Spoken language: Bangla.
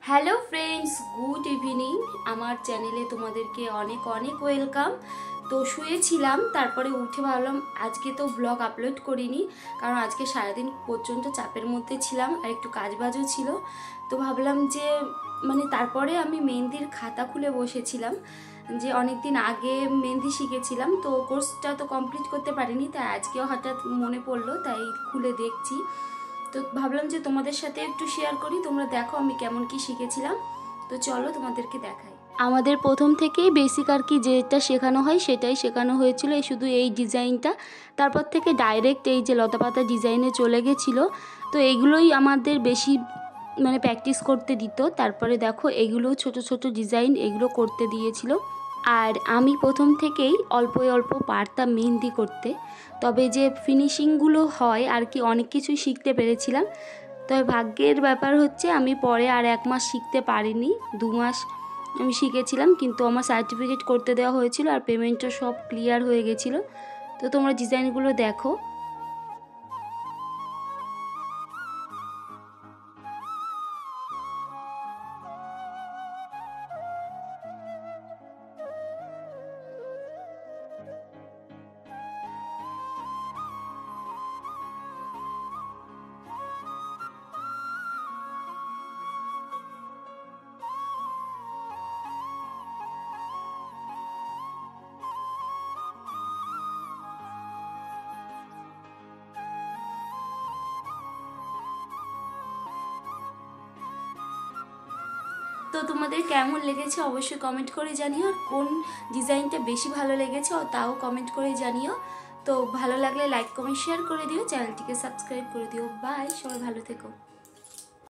Hello friends, good evening. আমার চ্যানেলে তোমাদেরকে অনেক অনেক ওয়েলকাম। তো শুয়েছিলাম, তারপরে উঠে ভাবলাম আজকে তো ব্লগ আপলোড করিনি, কারণ আজকে সারাদিন প্রচণ্ড চাপের মধ্যে ছিলাম আর একটু কাজবাজও ছিল। তো ভাবলাম যে তারপরে আমি মেহেন্দির খাতা খুলে বসেছিলাম, যে অনেক দিন আগে মেহেন্দি শিখেছিলাম, তো কোর্সটা তো কমপ্লিট করতে পারিনি, তাই আজকেও হঠাৎ মনে পড়লো, তাই খুলে দেখছি। তো ভাবলাম যে তোমাদের সাথে একটু শেয়ার করি, তোমরা দেখো আমি কেমন কি শিখেছিলাম। তো চলো তোমাদেরকে দেখাই। আমাদের প্রথম থেকেই বেসিক আর কি যেটা শেখানো হয় সেটাই শেখানো হয়েছিল, এই শুধু এই ডিজাইনটা। তারপর থেকে ডাইরেক্ট এই যে লতাপাতা ডিজাইনে চলে গেছিলো। তো এইগুলোই আমাদের বেশি প্র্যাকটিস করতে দিত। তারপরে দেখো এগুলো ছোট ছোট ডিজাইন, এগুলো করতে দিয়েছিল। আর আমি প্রথম থেকেই অল্প অল্প পারতাম মেহেন্দি করতে, তবে যে ফিনিশিংগুলো হয় আর কি অনেক কিছুই শিখতে পেরেছিলাম। তবে ভাগ্যের ব্যাপার হচ্ছে আমি পরে আর 1 মাস শিখতে পারিনি, 2 মাস আমি শিখেছিলাম, কিন্তু আমার সার্টিফিকেট করতে দেওয়া হয়েছিল আর পেমেন্টটা সব ক্লিয়ার হয়ে গেছিলো। তো তোমরা ডিজাইনগুলো দেখো। তো তোমাদের কেমন লেগেছে অবশ্যই কমেন্ট করে জানিও, আর কোন ডিজাইনটা বেশি ভালো লেগেছে তাও কমেন্ট করে জানিও। তো ভালো লাগলে লাইক কমেন্ট শেয়ার করে দিও, চ্যানেলটিকে সাবস্ক্রাইব করে দিও। বাই, সবাই ভালো থেকো।